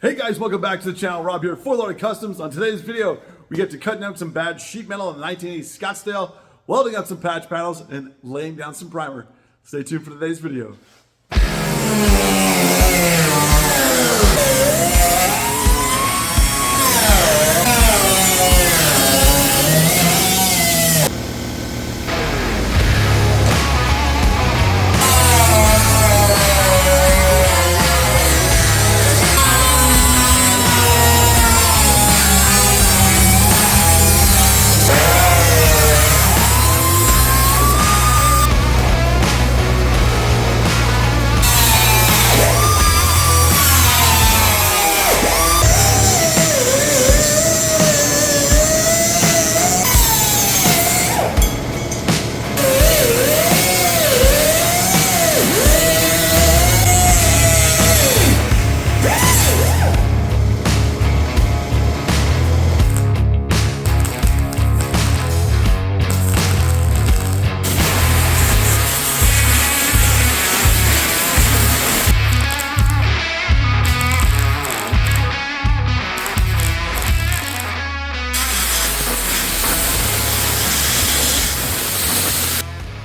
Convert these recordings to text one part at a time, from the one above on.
Hey guys, welcome back to the channel. Rob here, Fort Lauderdale Customs. On today's video, we get to cutting out some bad sheet metal in the 1980s Scottsdale, welding up some patch panels, and laying down some primer. Stay tuned for today's video.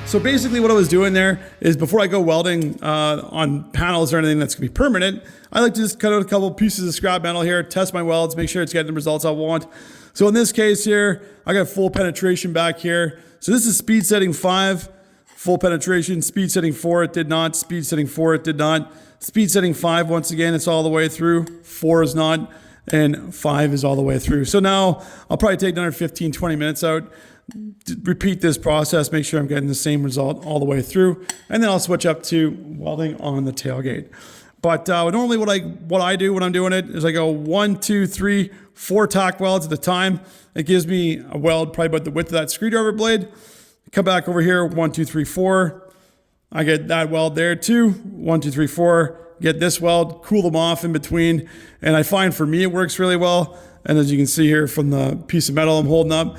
So basically what I was doing there is before I go welding on panels or anything that's gonna be permanent, I like to just cut out a couple pieces of scrap metal here, test my welds, make sure it's getting the results I want. So in this case here, I got full penetration back here. So this is speed setting 5, full penetration, speed setting 4, it did not, speed setting 4, it did not. Speed setting 5, once again, it's all the way through, 4 is not, and 5 is all the way through. So now I'll probably take another 15, 20 minutes out, repeat this process, make sure I'm getting the same result all the way through, and then I'll switch up to welding on the tailgate. But normally what I do when I'm doing it is I go 1, 2, 3, 4 tack welds at a time. It gives me a weld probably about the width of that screwdriver blade. Come back over here, 1, 2, 3, 4. I get that weld there too. 1, 2, 3, 4. Get this weld, cool them off in between, and I find for me it works really well. And as you can see here from the piece of metal I'm holding up,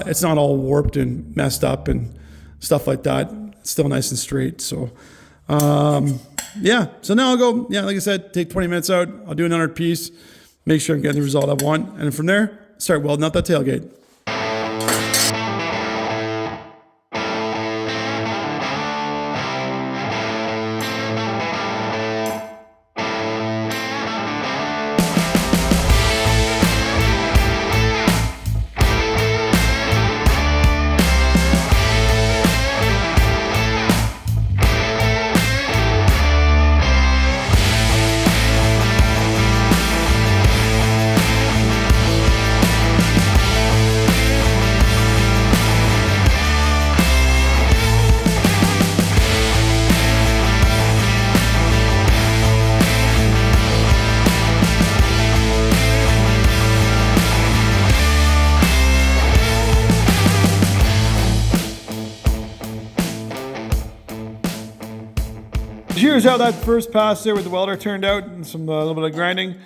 it's not all warped and messed up and stuff like that. It's still nice and straight. So, yeah. So now I'll go, like I said, take 20 minutes out. I'll do another piece, make sure I'm getting the result I want. And from there, start welding up that tailgate. Here's how that first pass there with the welder turned out, and some little bit of grinding.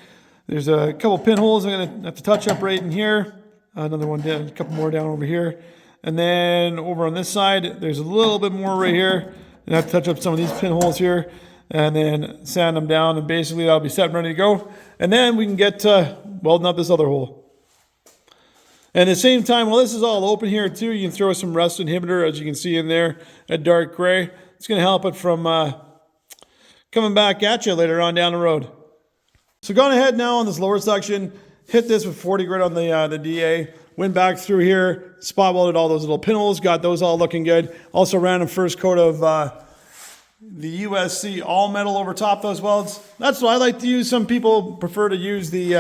There's a couple pinholes I'm gonna have to touch up right in here. Another one down, a couple more down over here. And then over on this side, there's a little bit more right here. And I have to touch up some of these pinholes here and then sand them down, and basically I'll be set and ready to go. And then we can get welding up this other hole. And at the same time, while this is all open here too, you can throw some rust inhibitor, as you can see in there, a dark gray. It's gonna help it from coming back at you later on down the road. So going ahead now on this lower section, hit this with 40 grit on the DA, went back through here, spot welded all those little pinholes, got those all looking good. Also ran a first coat of the USC all metal over top those welds. That's what I like to use. Some people prefer to use the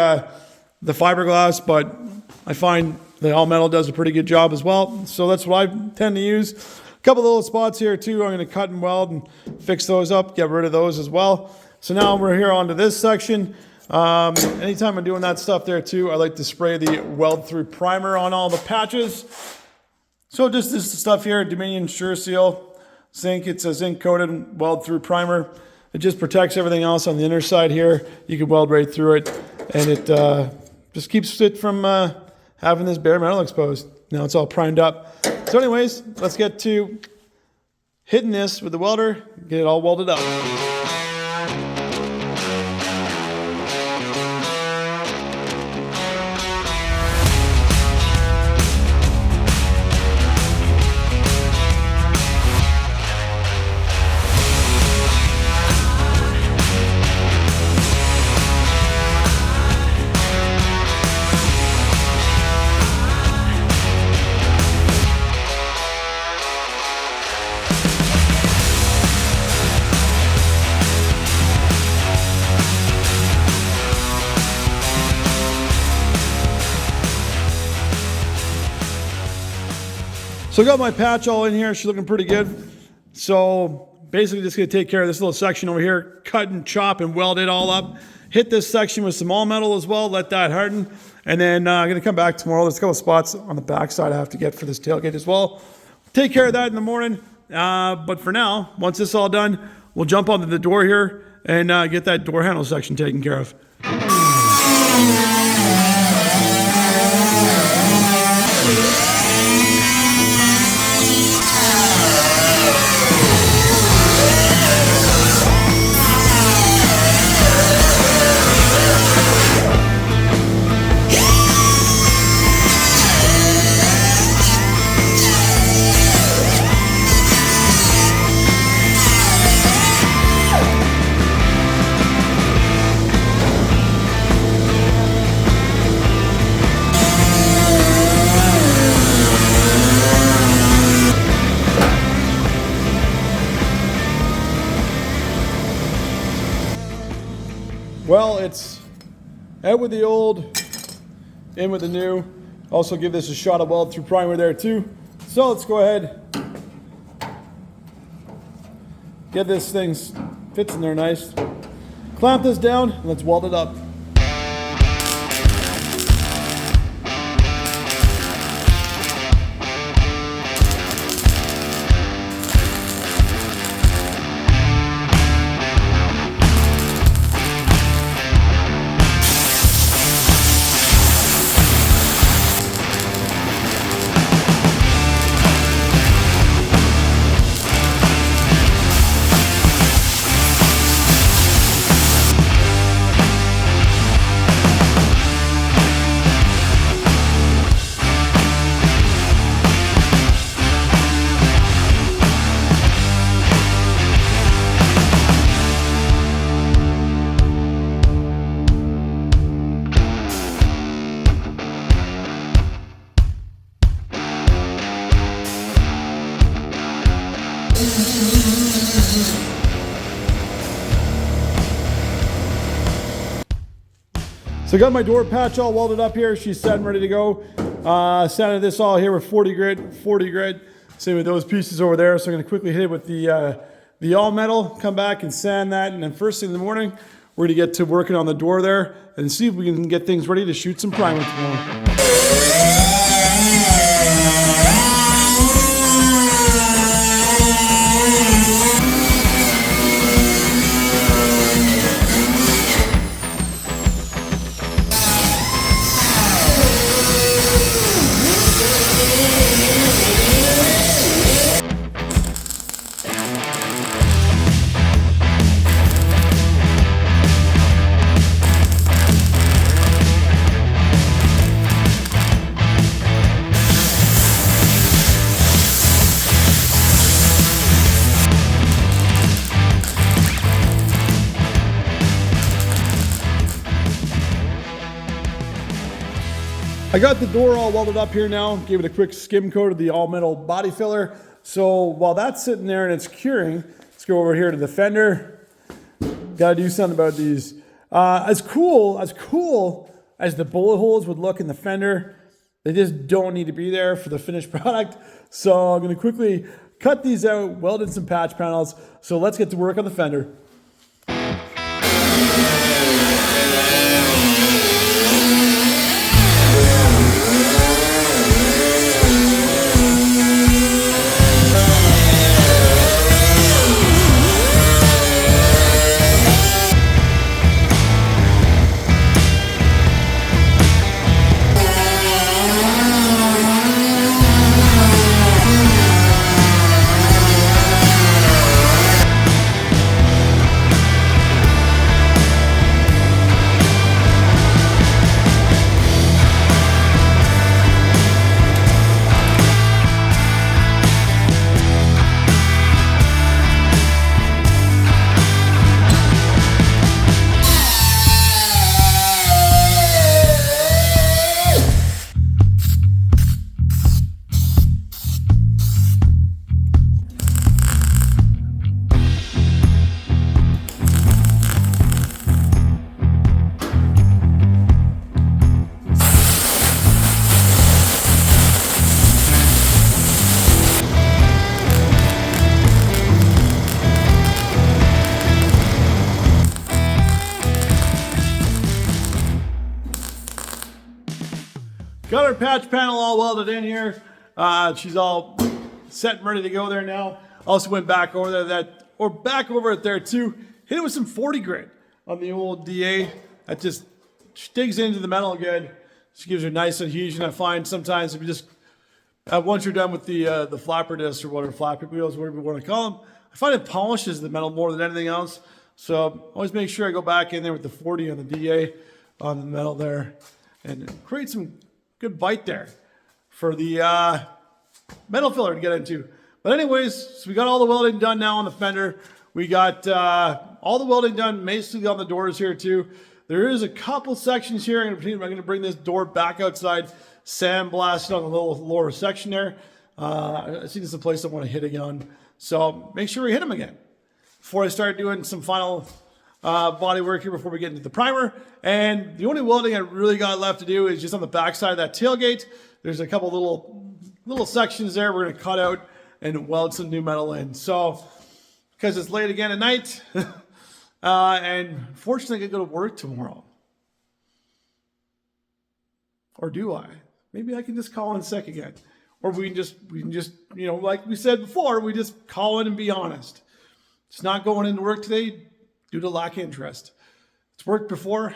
fiberglass, but I find the all metal does a pretty good job as well. So that's what I tend to use. Couple little spots here too. I'm going to cut and weld and fix those up, get rid of those as well. So now we're here onto this section. Anytime I'm doing that stuff there too, I like to spray the weld through primer on all the patches. So just this stuff here, Dominion Sure Seal zinc. It's a zinc coated weld through primer. It just protects everything else on the inner side here. You can weld right through it, and it just keeps it from having this bare metal exposed. Now it's all primed up. So anyways, let's get to hitting this with the welder, get it all welded up. So I got my patch all in here. She's looking pretty good. So basically just going to take care of this little section over here, cut and chop and weld it all up. Hit this section with some all metal as well, let that harden. And then I'm going to come back tomorrow. There's a couple spots on the back side I have to get for this tailgate as well. Take care of that in the morning. But for now, once this is all done, we'll jump onto the door here and get that door handle section taken care of. Well, it's out with the old, in with the new. Also give this a shot of weld through primer there too. So let's go ahead, get this thing fits in there nice. Clamp this down and let's weld it up. So I got my door patch all welded up here. She's set and ready to go. Sanded this all here with 40 grit. Same with those pieces over there. So I'm gonna quickly hit it with the all metal, come back and sand that. And then first thing in the morning, we're gonna get to working on the door there and see if we can get things ready to shoot some primer tomorrow. I got the door all welded up here now, gave it a quick skim coat of the all metal body filler. So while that's sitting there and it's curing, let's go over here to the fender. Gotta do something about these. As cool as the bullet holes would look in the fender, they just don't need to be there for the finished product. So I'm gonna quickly cut these out, weld in some patch panels. So let's get to work on the fender. got our patch panel all welded in here. She's all set and ready to go there now. Also went back over there back over it there too. Hit it with some 40 grit on the old DA. That just digs into the metal good. Just gives you a nice adhesion. I find sometimes if you just once you're done with the flapper discs or whatever, flapper wheels, whatever you want to call them, I find it polishes the metal more than anything else. So always make sure I go back in there with the 40 on the DA on the metal there and create some good bite there for the metal filler to get into. But anyways, so we got all the welding done now on the fender. We got all the welding done basically on the doors here too. There is a couple sections here. I'm going to bring this door back outside, sandblast it on the little lower section there. I see this is a place I want to hit again. So make sure we hit them again before I start doing some final body work here before we get into the primer. And the only welding I really got left to do is just on the back side of that tailgate. There's a couple little sections there we're going to cut out and weld some new metal in. So because it's late again at night, and fortunately I can go to work tomorrow. Or do I? Maybe I can just call in sick again. Or we can just, you know, like we said before, we just call in and be honest. It's not going into work today due to lack of interest. It's worked before,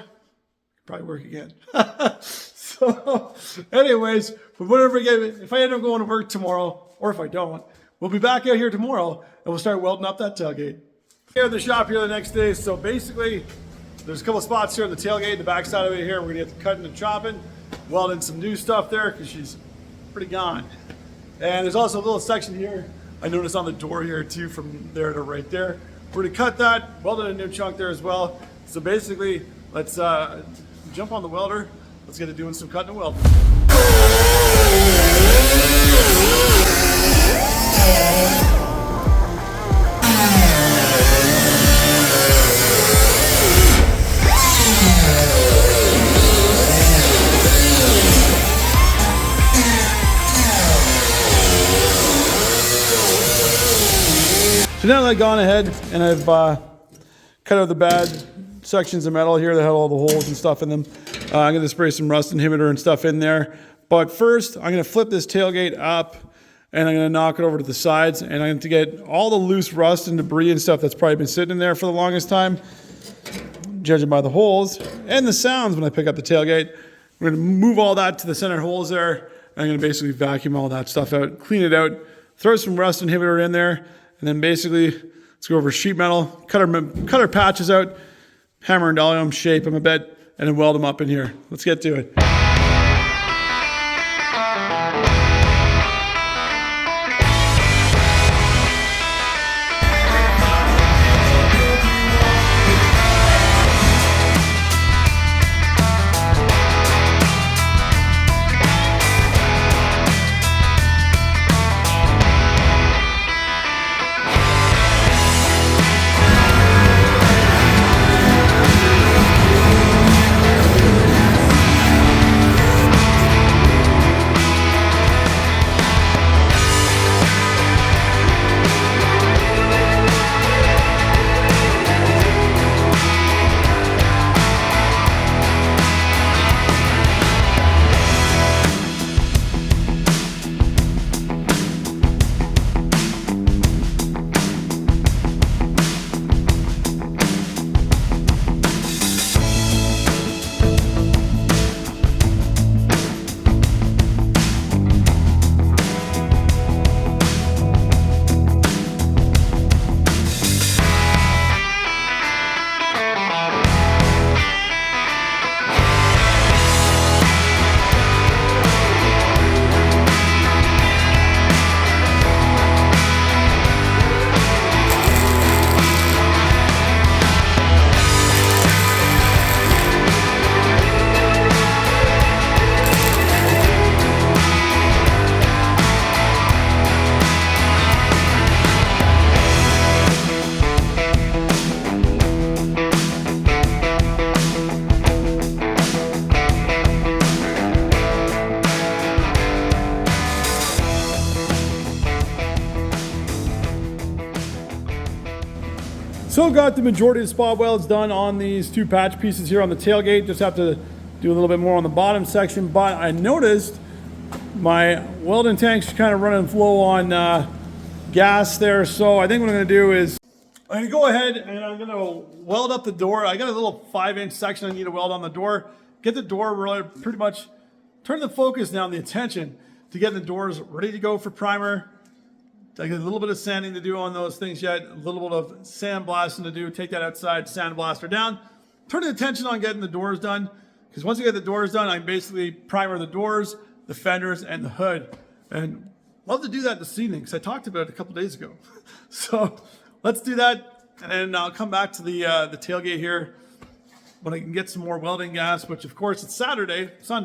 probably work again. So, anyways, but whatever, if I end up going to work tomorrow, or if I don't, we'll be back out here tomorrow and we'll start welding up that tailgate. Here at the shop here the next day. So basically, there's a couple spots here on the tailgate, the back side of it here. We're gonna get to cutting and chopping, welding some new stuff there because she's pretty gone. And there's also a little section here I noticed on the door here too, from there to right there. We're gonna cut that, welded a new chunk there as well. So basically, let's jump on the welder. Let's get to doing some cutting and welding. So now that I've gone ahead and I've cut out the bad sections of metal here that had all the holes and stuff in them, I'm going to spray some rust inhibitor and stuff in there. But first, I'm going to flip this tailgate up and I'm going to knock it over to the sides, and I'm going to get all the loose rust and debris and stuff that's probably been sitting in there for the longest time, judging by the holes and the sounds when I pick up the tailgate. We're going to move all that to the center holes there, and I'm going to basically vacuum all that stuff out, clean it out, throw some rust inhibitor in there, and then basically let's go over sheet metal, cut our patches out, hammer and dolly them, shape them a bit, and then weld them up in here. Let's get to it. So got the majority of the spot welds done on these two patch pieces here on the tailgate. Just have to do a little bit more on the bottom section, but I noticed my welding tank's kind of running low on gas there. So I think what I'm gonna do is I'm gonna go ahead and I'm gonna weld up the door. I got a little 5-inch section I need to weld on the door. Get the door really pretty much, turn the focus now, the attention to getting the doors ready to go for primer. I got a little bit of sanding to do on those things yet, a little bit of sandblasting to do, take that outside, sandblaster down. Turn the attention on getting the doors done, because once you get the doors done, I basically primer the doors, the fenders, and the hood. And love to do that this evening, because I talked about it a couple days ago. So let's do that, and then I'll come back to the tailgate here when I can get some more welding gas, which of course it's Sunday. So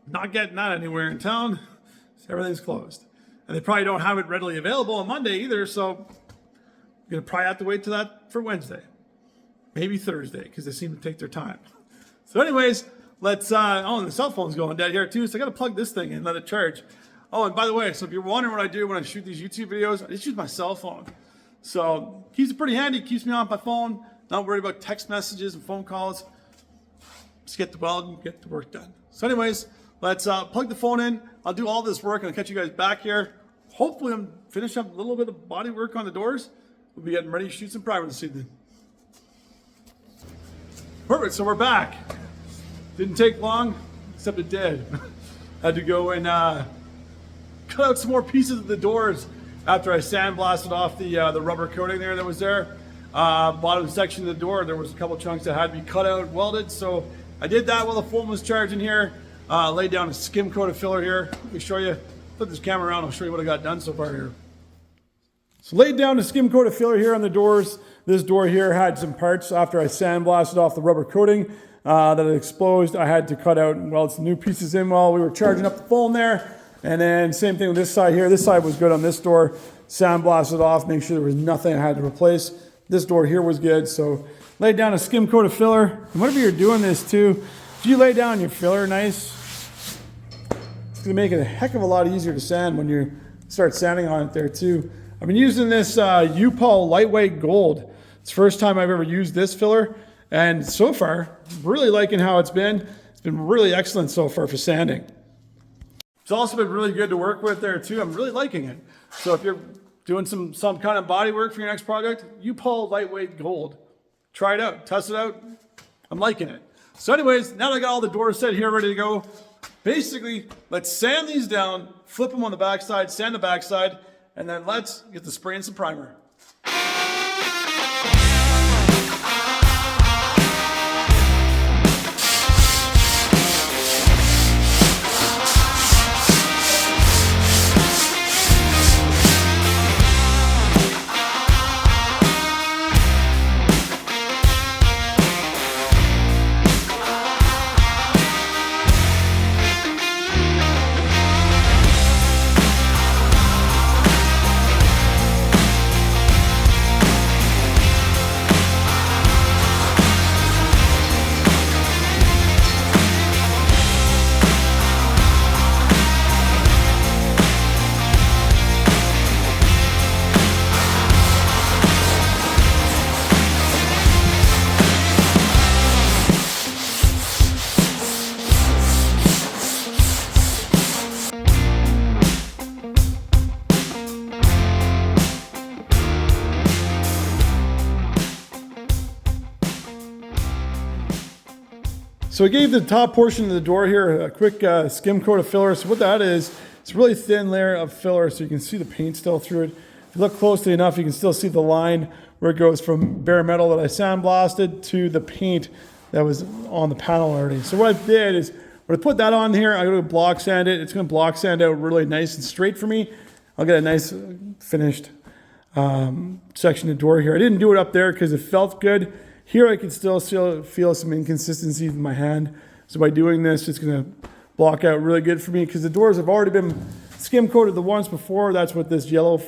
not getting that anywhere in town. Everything's closed. And they probably don't have it readily available on Monday either, so I'm going to probably have to wait till that for Wednesday. Maybe Thursday, because they seem to take their time. So anyways, let's, and the cell phone's going dead here too, so I got to plug this thing in and let it charge. Oh, and by the way, so if you're wondering what I do when I shoot these YouTube videos, I just use my cell phone. So keeps it pretty handy, keeps me on my phone, not worried about text messages and phone calls. Just get the weld and get the work done. So anyways, let's plug the phone in. I'll do all this work and I'll catch you guys back here. Hopefully I'm finished up a little bit of body work on the doors. We'll be getting ready to shoot some primer this evening. Perfect, so we're back. Didn't take long, except it did. Had to go and cut out some more pieces of the doors after I sandblasted off the rubber coating there that was there. Bottom section of the door, there was a couple chunks that had to be cut out, welded. So I did that while the phone was charging here. Laid down a skim coated filler here. Let me show you, flip this camera around, I'll show you what I got done so far here. So laid down a skim coated filler here on the doors. This door here had some parts after I sandblasted off the rubber coating that had exposed. I had to cut out and weld some new pieces in while we were charging up the phone there. And then same thing with this side here. This side was good on this door. Sandblasted off, make sure there was nothing I had to replace. This door here was good. So laid down a skim coated filler. And whenever you're doing this too, if you lay down your filler nice, it's gonna make it a heck of a lot easier to sand when you start sanding on it there too. I've been using this I'll lightweight gold. It's the first time I've ever used this filler, and so far, really liking how it's been. It's been really excellent so far for sanding. It's also been really good to work with there too. I'm really liking it. So if you're doing some kind of body work for your next project, I'll lightweight gold. Try it out, test it out. I'm liking it. So anyways, now that I got all the doors set here ready to go, basically, let's sand these down, flip them on the backside, sand the backside, and then let's get to spraying some primer. So I gave the top portion of the door here a quick skim coat of filler. So what that is, it's a really thin layer of filler so you can see the paint still through it. If you look closely enough, you can still see the line where it goes from bare metal that I sandblasted to the paint that was on the panel already. So what I did is, when I put that on here, I'm going to block sand it. It's going to block sand out really nice and straight for me. I'll get a nice finished section of door here. I didn't do it up there because it felt good. Here I can still feel some inconsistencies in my hand. So by doing this, it's going to block out really good for me because the doors have already been skim coated the ones before. That's what this yellow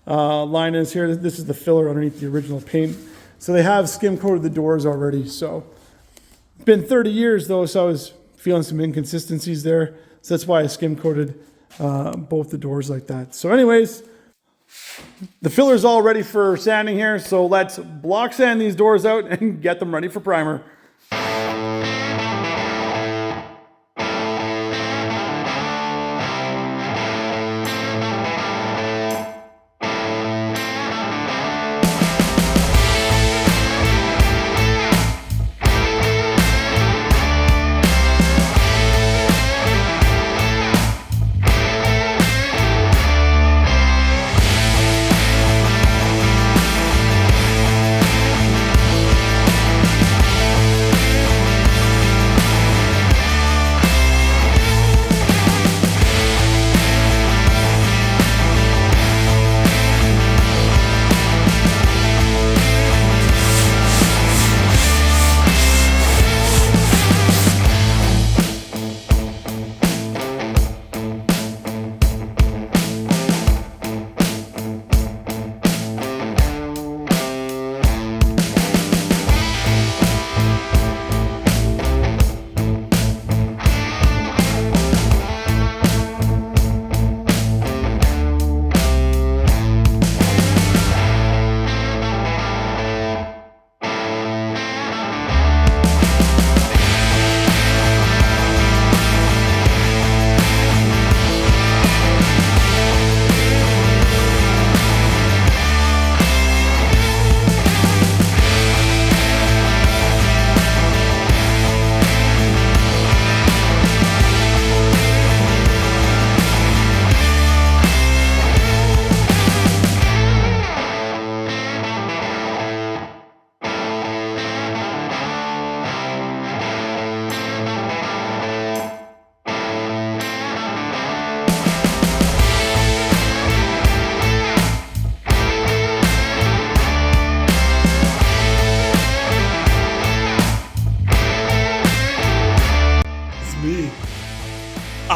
line is here. This is the filler underneath the original paint. So they have skim coated the doors already. So it's been 30 years though, so I was feeling some inconsistencies there. So that's why I skim coated both the doors like that. So anyways, the filler's all ready for sanding here. So let's block sand these doors out and get them ready for primer.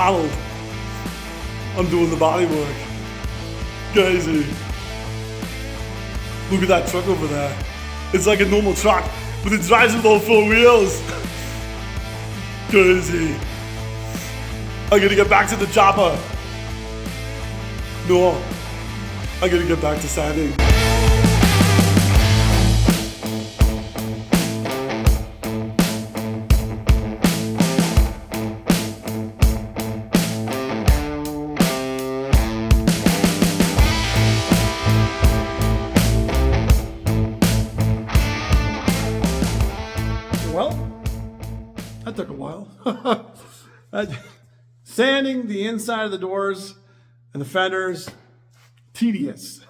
paddle. I'm doing the body work. Crazy. Look at that truck over there. It's like a normal truck, but it drives with all 4 wheels. Crazy. I gotta get back to the chopper. No, I gotta get back to sanding. Well, that took a while. Sanding the inside of the doors and the fenders, tedious,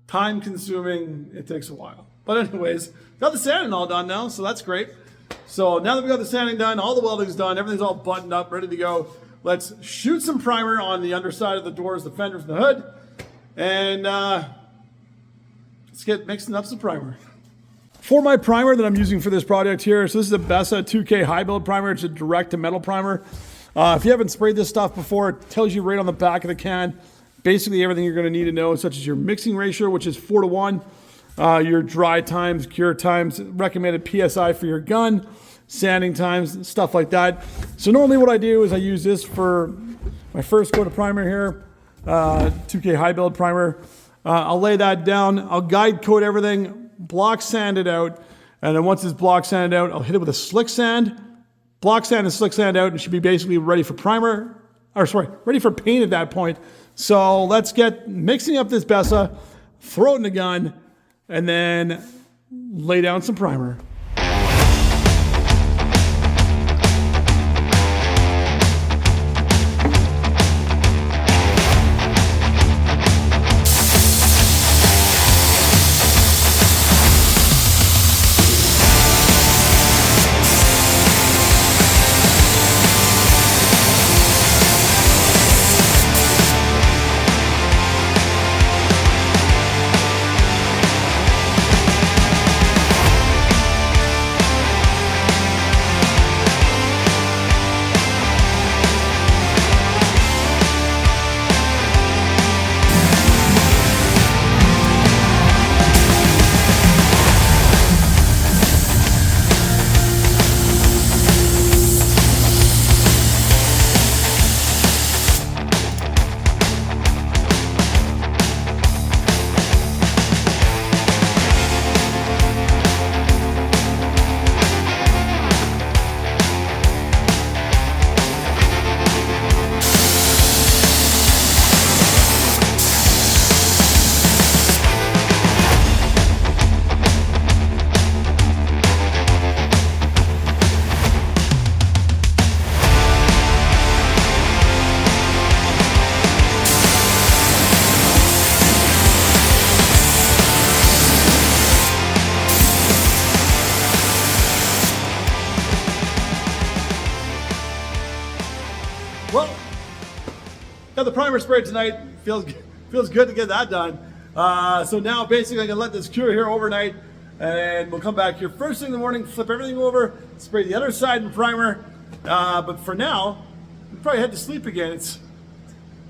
time consuming, it takes a while. But anyways, got the sanding all done now, so that's great. So now that we got the sanding done, all the welding's done, everything's all buttoned up, ready to go, let's shoot some primer on the underside of the doors, the fenders, and the hood, and let's get mixing up some primer. For my primer that I'm using for this project here, so this is a Bessa 2K high build primer. It's a direct to metal primer. If you haven't sprayed this stuff before, it tells you right on the back of the can basically everything you're going to need to know, such as your mixing ratio, which is 4:1, your dry times, cure times, recommended PSI for your gun, sanding times, stuff like that. So normally what I do is I use this for my first coat of primer here, 2K high build primer. I'll lay that down. I'll guide coat everything, block sand it out, and then once it's block sanded out, I'll hit it with a slick sand. Block sand and slick sand out, and it should be basically ready for ready for paint at that point. So let's get mixing up this Bessa, throw it in the gun, and then lay down some primer. Well, got the primer sprayed tonight. Feels good to get that done. So now basically I can let this cure here overnight, and we'll come back here first thing in the morning, flip everything over, spray the other side in primer. But for now, we'll probably head to sleep again. It's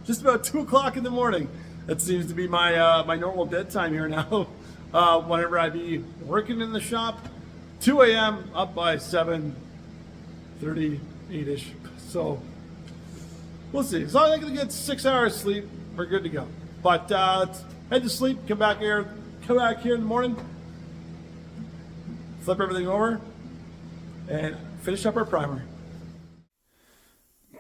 just about 2 o'clock in the morning. That seems to be my my normal bedtime here now. Whenever I be working in the shop, 2 a.m. up by 7:30, 8-ish. So we'll see. As long as I can get 6 hours sleep, we're good to go. But let's head to sleep, come back here in the morning, flip everything over, and finish up our primer.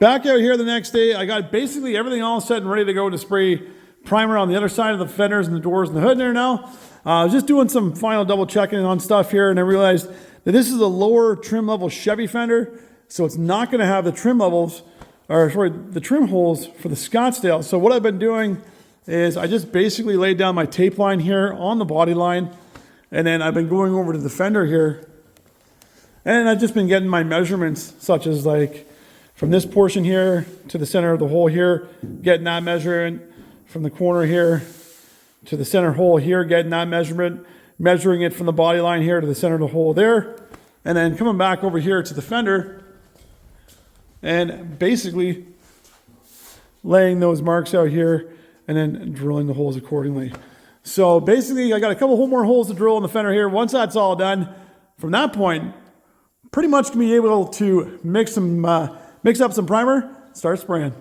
Back out here the next day, I got basically everything all set and ready to go to spray primer on the other side of the fenders and the doors and the hood there now. I was just doing some final double checking on stuff here, and I realized that this is a lower trim level Chevy fender, so it's not going to have the trim levels, the trim holes for the Scottsdale. So what I've been doing is I just basically laid down my tape line here on the body line, and then I've been going over to the fender here, and I've just been getting my measurements, such as like from this portion here to the center of the hole here, getting that measurement, from the corner here to the center hole here, getting that measurement, measuring it from the body line here to the center of the hole there, and then coming back over here to the fender, and basically laying those marks out here and then drilling the holes accordingly. So basically I got a couple more holes to drill in the fender here. Once that's all done, from that point, pretty much gonna be able to mix up some primer, start spraying.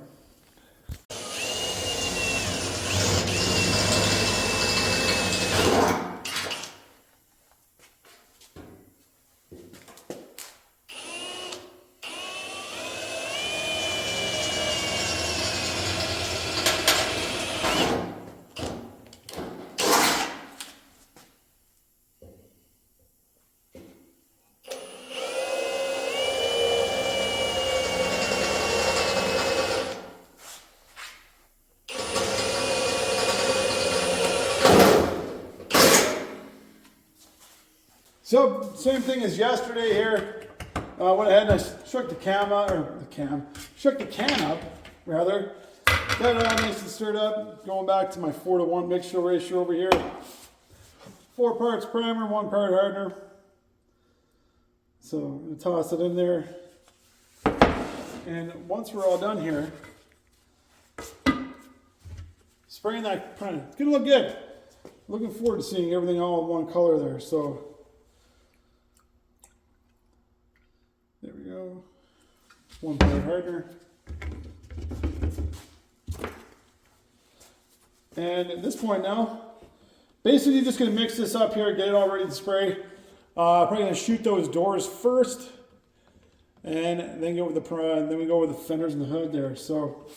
So same thing as yesterday here. I went ahead and I shook the can up, rather. Got it all nice and stirred up. Going back to my 4-to-1 mixture ratio over here. 4 parts primer, 1 part hardener. So I'm gonna toss it in there. And once we're all done here, spraying that primer. It's gonna look good. Looking forward to seeing everything all in one color there. So there we go. 1 part hardener. And at this point now, basically just gonna mix this up here, get it all ready to spray. Probably gonna shoot those doors first, and then go with then we go with the fenders and the hood there. So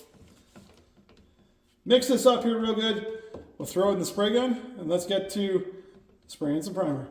mix this up here real good. We'll throw it in the spray gun, and let's get to spraying some primer.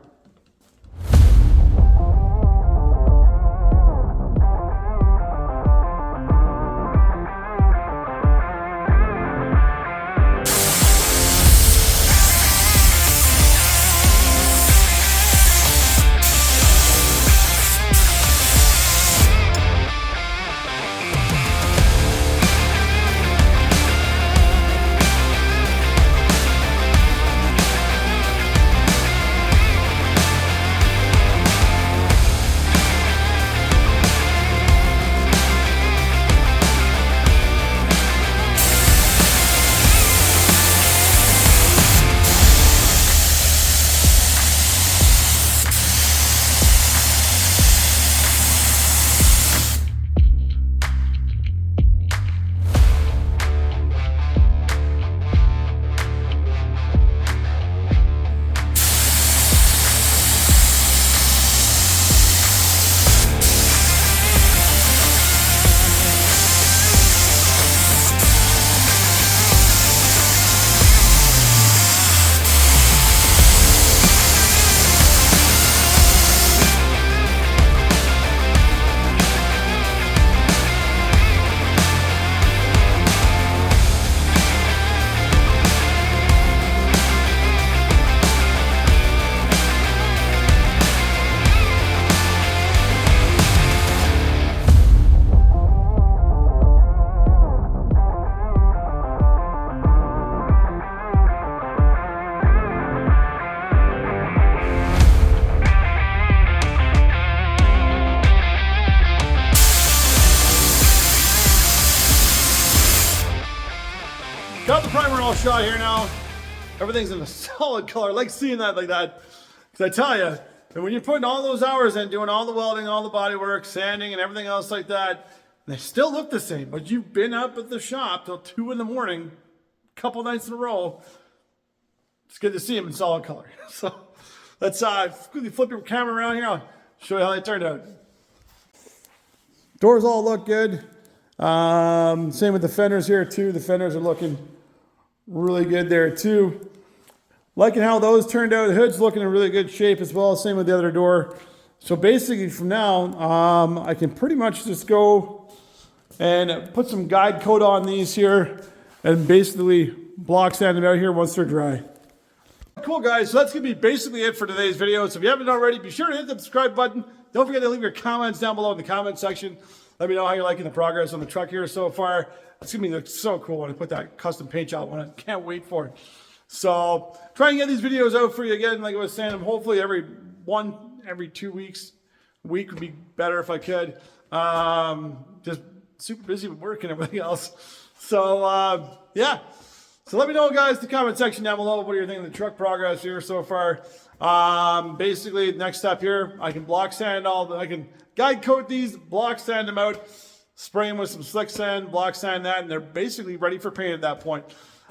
Got the primer all shot here now. Everything's in a solid color. I like seeing that like that. Because I tell you, and when you're putting all those hours in, doing all the welding, all the body work, sanding, and everything else like that, they still look the same. But you've been up at the shop till 2 in the morning, a couple nights in a row. It's good to see them in solid color. So let's quickly flip your camera around here. I'll show you how they turned out. Doors all look good. Same with the fenders here too. The fenders are looking really good there too. Liking how those turned out. The hood's looking in really good shape as well. Same with the other door. So basically from now, I can pretty much just go and put some guide coat on these here and basically block sand them out here once they're dry. Cool guys, so that's gonna be basically it for today's video. So if you haven't already, be sure to hit the subscribe button. Don't forget to leave your comments down below in the comment section. Let me know how you're liking the progress on the truck here so far. It's gonna be so cool when I put that custom paint job on it. Can't wait for it. So try and get these videos out for you again, like I was saying, hopefully every 2 weeks. A week would be better if I could. Just super busy with work and everything else. So, yeah. So let me know, guys, in the comment section down below. What do you think of the truck progress here so far? Basically, next step here, I can block sand I can guide coat these, block sand them out, spray them with some slick sand, block sand that, and they're basically ready for paint at that point.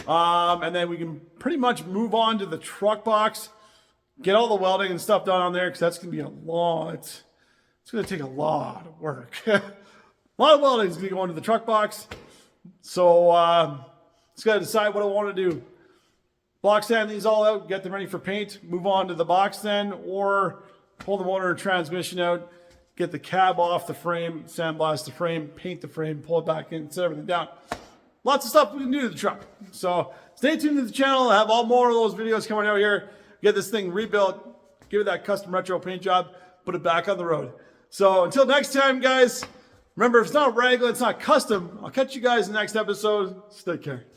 And then we can pretty much move on to the truck box, get all the welding and stuff done on there, because that's going to be it's going to take a lot of work. A lot of welding is going to go into the truck box. So, just got to decide what I want to do. Block sand these all out, get them ready for paint, move on to the box then, or pull the motor and transmission out, get the cab off the frame, sandblast the frame, paint the frame, pull it back in, set everything down. Lots of stuff we can do to the truck. So stay tuned to the channel. I have all more of those videos coming out here. Get this thing rebuilt, give it that custom retro paint job, put it back on the road. So until next time, guys, remember, if it's not regular, it's not custom. I'll catch you guys in the next episode. Stay care.